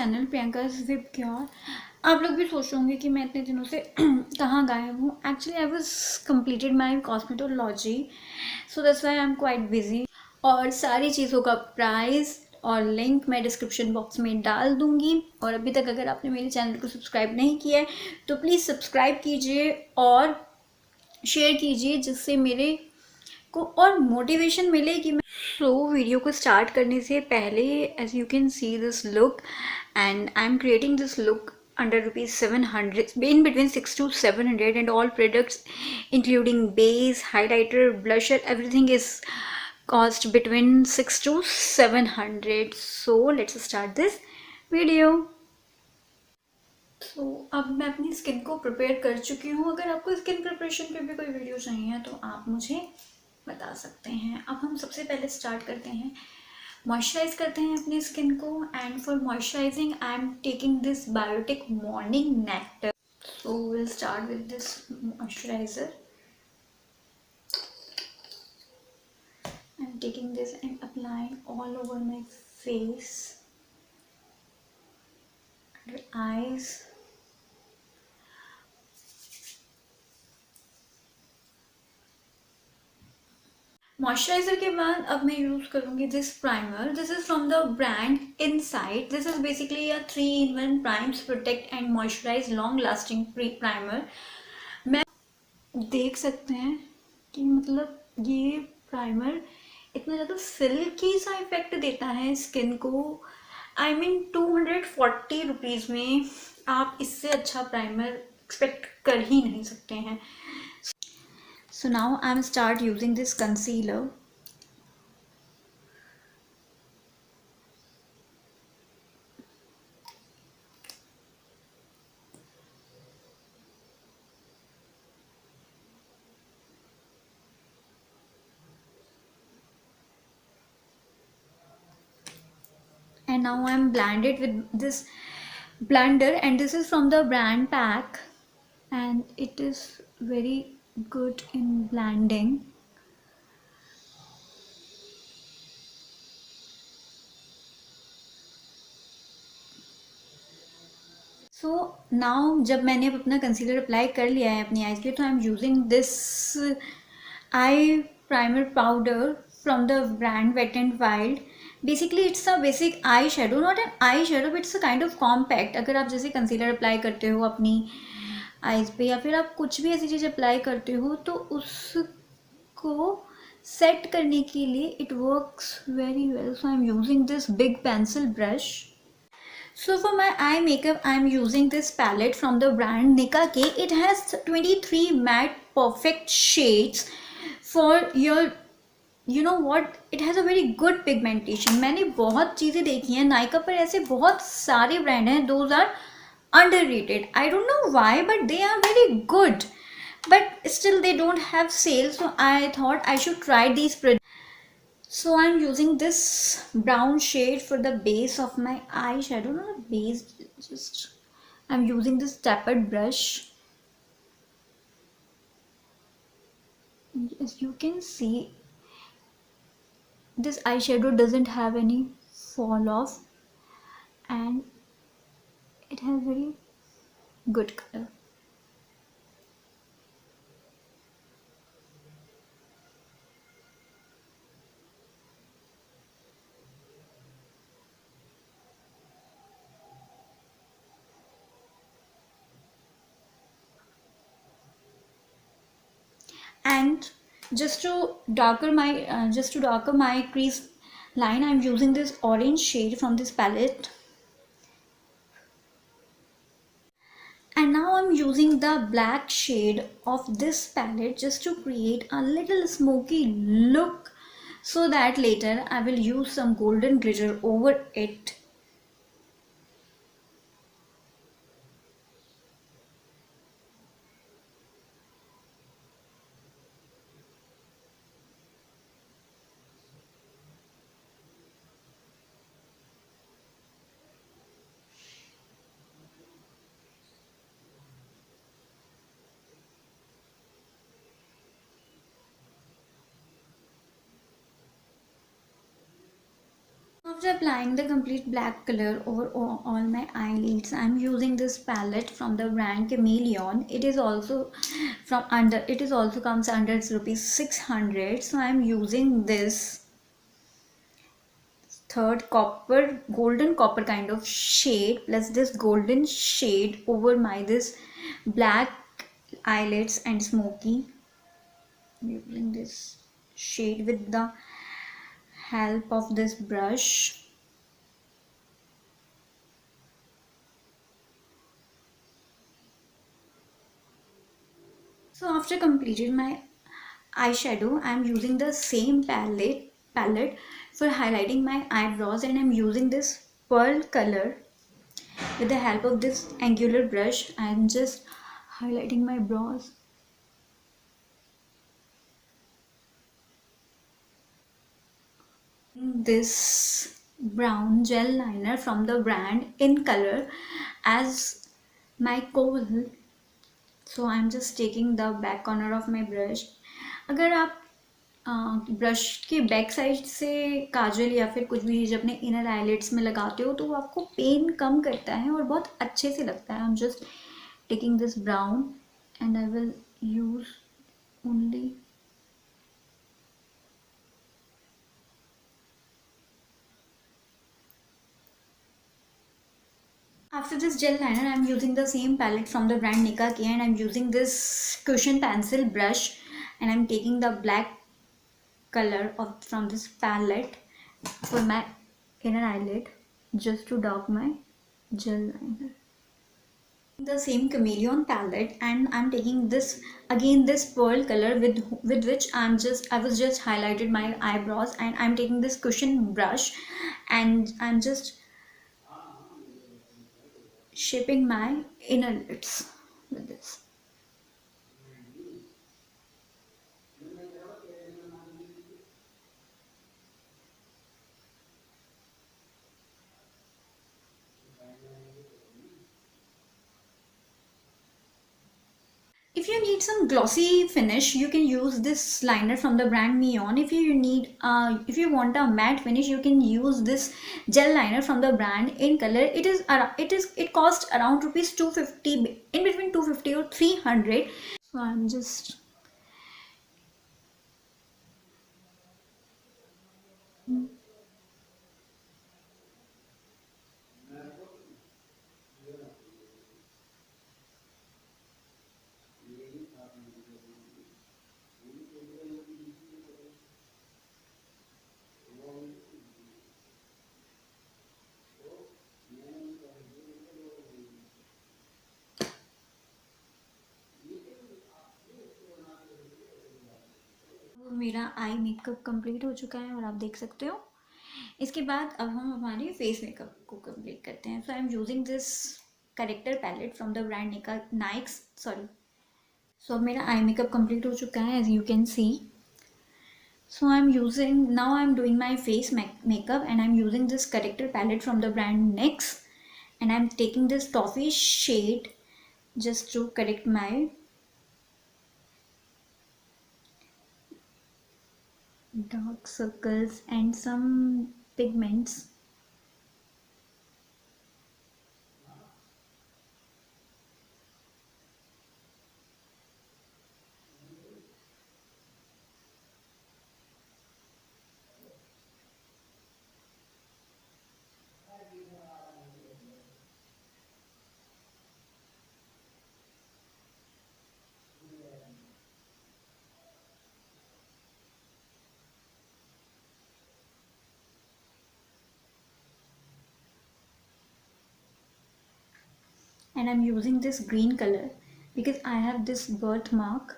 Channel Priyanka whip cure. आप लोग भी सोच होंगे कि मैं इतने दिनों से कहाँ गायब हूँ। Actually I was completed my cosmetology, so that's why I am quite busy. और सारी चीज़ों का प्राइस और लिंक मैं डिस्क्रिप्शन बॉक्स में डाल दूँगी। और अभी तक अगर आपने मेरे चैनल को सब्सक्राइब नहीं किया है तो प्लीज़ सब्सक्राइब कीजिए और शेयर कीजिए, जिससे मेरे को और मोटिवेशन मिले कि मैं वीडियो को स्टार्ट करने से पहले as you can see this look and I am creating this look under rupees 700, in between 6 to 700, and all products including base, highlighter, blusher, everything is cost between 6 to 700. So let's start this video. तो अब मैं अपनी skin को prepare कर चुकी हूँ। अगर आपको स्किन प्रिपरेशन पे भी कोई वीडियो चाहिए तो आप मुझे बता सकते हैं। अब हम सबसे पहले स्टार्ट करते हैं, मॉइस्चराइज करते हैं अपनी स्किन को। And for moisturising I am taking this Biotique morning nectar. So will start with this moisturiser. I am taking this and applying all over my face, under eyes. Moisturiser के बाद अब मैं use करूँगी this primer. This is from the brand Insight. This is basically a 3-in-1 primes, protect and moisturise long lasting primer. मैं देख सकते हैं कि मतलब ये प्राइमर इतना ज़्यादा सिल्की सा इफेक्ट देता है स्किन को। आई मीन 240 रुपीज़ में आप इससे अच्छा प्राइमर एक्सपेक्ट कर ही नहीं सकते हैं। So now I'm start using this concealer. And now I'm blended with this blender, and this is from the brand Pack, and it is very good in blending. So now जब मैंने अब अपना concealer apply कर लिया है अपनी eyes पे, तो I am using this eye primer powder from the brand Wet and Wild. Basically it's a basic eye shadow, not an eye shadow but it's a kind of compact. अगर आप जैसे concealer apply करते हो अपनी eyes पे, या फिर आप कुछ भी ऐसी चीज़ अप्लाई करते हो, तो उसको सेट करने के लिए it works very well. So I am using this big pencil brush. So for my eye makeup, I am using this palette from the brand Nika K. It has 23 matte perfect shades for your, you know what, it has a very good pigmentation. मैंने बहुत चीज़ें देखी हैं नाइका पर, ऐसे बहुत सारे brand हैं, those are underrated. I don't know why, but they are very good. But still they don't have sale, so I thought I should try these products. So I'm using this brown shade for the base of my eyeshadow, not a base, just I'm using this tapered brush. As you can see, this eyeshadow doesn't have any fall off, and it has very good color. And just to darker my crease line, I'm using this orange shade from this palette. And now I'm using the black shade of this palette just to create a little smoky look, so that later I will use some golden glitter over it. After applying the complete black color over all my eyelids, I'm using this palette from the brand Chameleon. It is also it is also comes under rupees 600. So I'm using this third copper, golden copper kind of shade plus this golden shade over my this black eyelids and smoky. I'm using this shade with the help of this brush. So after completed my eyeshadow, I'm using the same palette for highlighting my eyebrows, and I'm using this pearl color with the help of this angular brush. I'm just highlighting my brows. This brown gel liner from the brand In Color as my kohl. So I'm just taking the back corner of my brush. अगर आप brush के back side से काजल या फिर कुछ भी चीज़ अपने inner eyelids में लगाते हो तो वो आपको पेन कम करता है और बहुत अच्छे से लगता है. I am just taking this brown and I will use only after this gel liner. I'm using the same palette from the brand Nika K, and I'm using this cushion pencil brush, and I'm taking the black color from this palette for my inner eyelid just to dark my gel liner. The same Chameleon palette, and I'm taking this again, this pearl color with which I was just highlighted my eyebrows, and I'm taking this cushion brush and I'm just shaping my inner lids with this. If you need some glossy finish, you can use this liner from the brand Neon. If you want a matte finish, you can use this gel liner from the brand In Color. It costs around rupees 250, in between 250 or 300. So I'm just मेरा eye makeup complete हो चुका है और आप देख सकते हो. इसके बाद अब हम हमारे फेस मेकअप को कंप्लीट करते हैं. So I am using this corrector palette from the brand NYX sorry. सो अब मेरा आई मेकअप कंप्लीट हो चुका है, as you can see. So now I'm doing my face makeup, and I'm using this corrector palette from the brand NYX, and I'm taking this toffee shade just to correct my dark circles and some pigments. And I'm using this green color because I have this birthmark.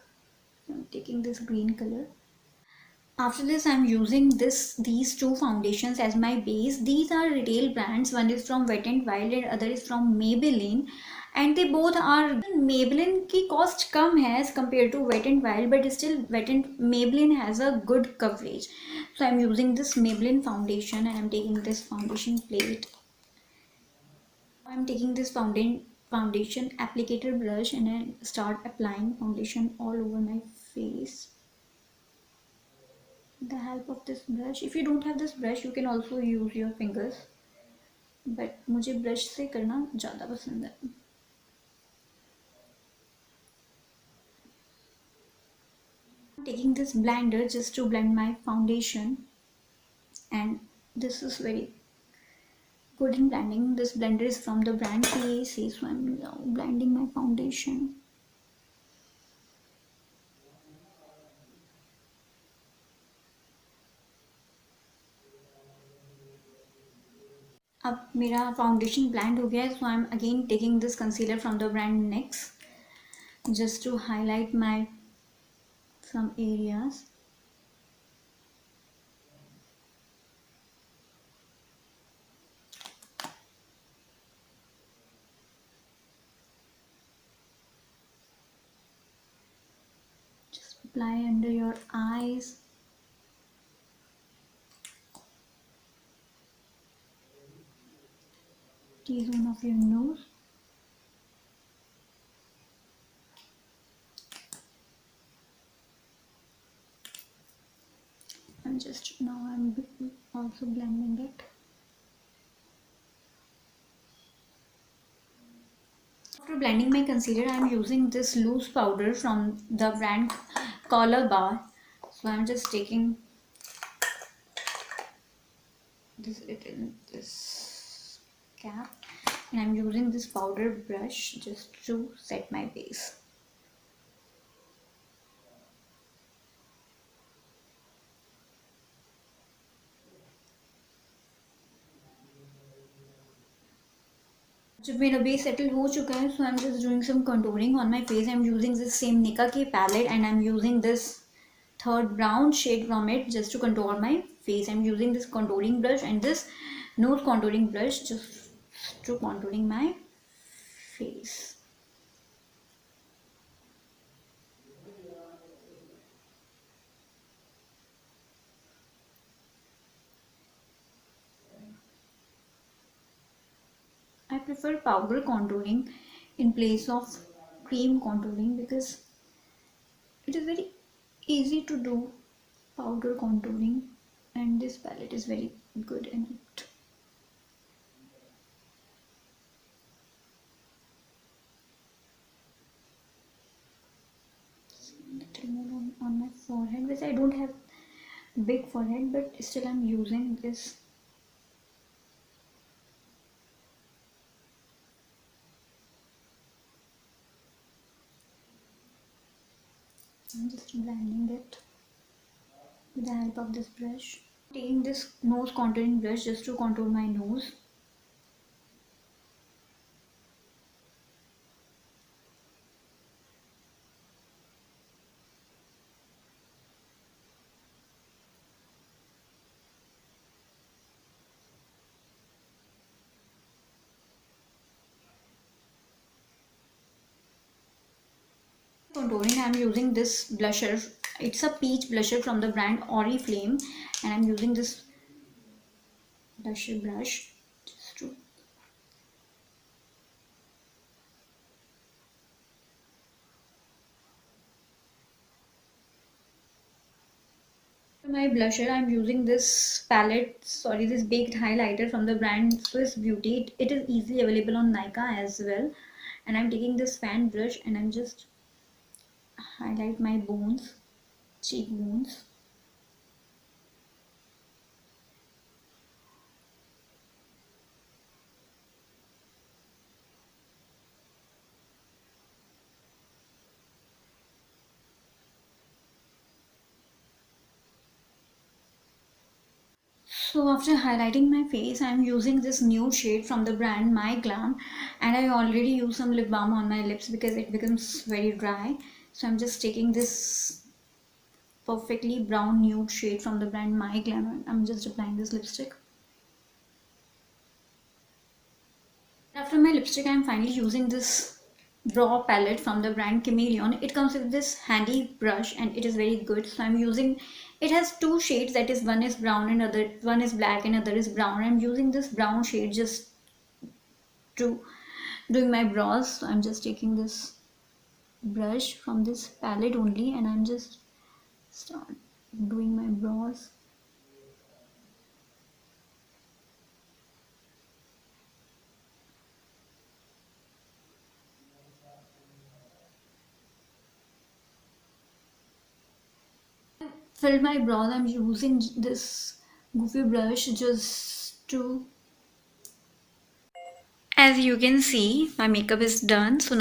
I'm taking this green color. After this, I'm using these two foundations as my base. These are retail brands. One is from Wet n Wild and other is from Maybelline. And they both are, Maybelline की cost कम है as compared to Wet n Wild, but still Maybelline has a good coverage. So I'm using this Maybelline foundation, and I'm taking this foundation plate. I'm taking this foundation applicator brush, and I start applying foundation all over my face. with the help of this brush. If you don't have this brush, you can also use your fingers, but मुझे brush से करना ज़्यादा पसंद है. I'm taking this blender just to blend my foundation, and this is very good in blending. This blender is from the brand PAC, so I'm now blending my foundation. अब मेरा foundation blend हो गया है, so I am again taking this concealer from the brand NYX just to highlight my some areas. Just apply under your eyes. T-zone of your nose. I'm also blending it. After blending my concealer, I'm using this loose powder from the brand Color Bar. So I'm just taking it in this cap, and I'm using this powder brush just to set my base. जब मेरा base settle हो चुका है, so I'm just doing some contouring on my face. I'm using this same Nika K palette, and I'm using this third brown shade from it just to contour my face. I'm using this contouring brush and this nose contouring brush just to contouring my face. I prefer powder contouring in place of cream contouring because it is very easy to do powder contouring, and this palette is very good in it. Little more on my forehead, because I don't have big forehead, but still I'm using this. I'm just blending it with the help of this brush. Taking this nose contouring brush just to contour my nose. Contouring, I'm using this blusher. It's a peach blusher from the brand Oriflame, and I'm using this blusher brush just to my blusher. I'm using this this baked highlighter from the brand Swiss Beauty. It is easily available on Nykaa as well, and I'm taking this fan brush and I'm just highlight my bones, cheekbones. So after highlighting my face, I'm using this new shade from the brand My Glam, and I already use some lip balm on my lips because it becomes very dry. So I'm just taking this perfectly brown nude shade from the brand My Glam, and I'm just applying this lipstick. After my lipstick, I'm finally using this brow palette from the brand Chameleon. It comes with this handy brush and it is very good. So I'm using, it has two shades, that is one is brown and one is black and other is brown. I'm using this brown shade just to doing my brows. So I'm just taking this brush from this palette only, and I'm just start doing my brows. Filled my brows. I'm using this goofy brush just to. As you can see, my makeup is done. So now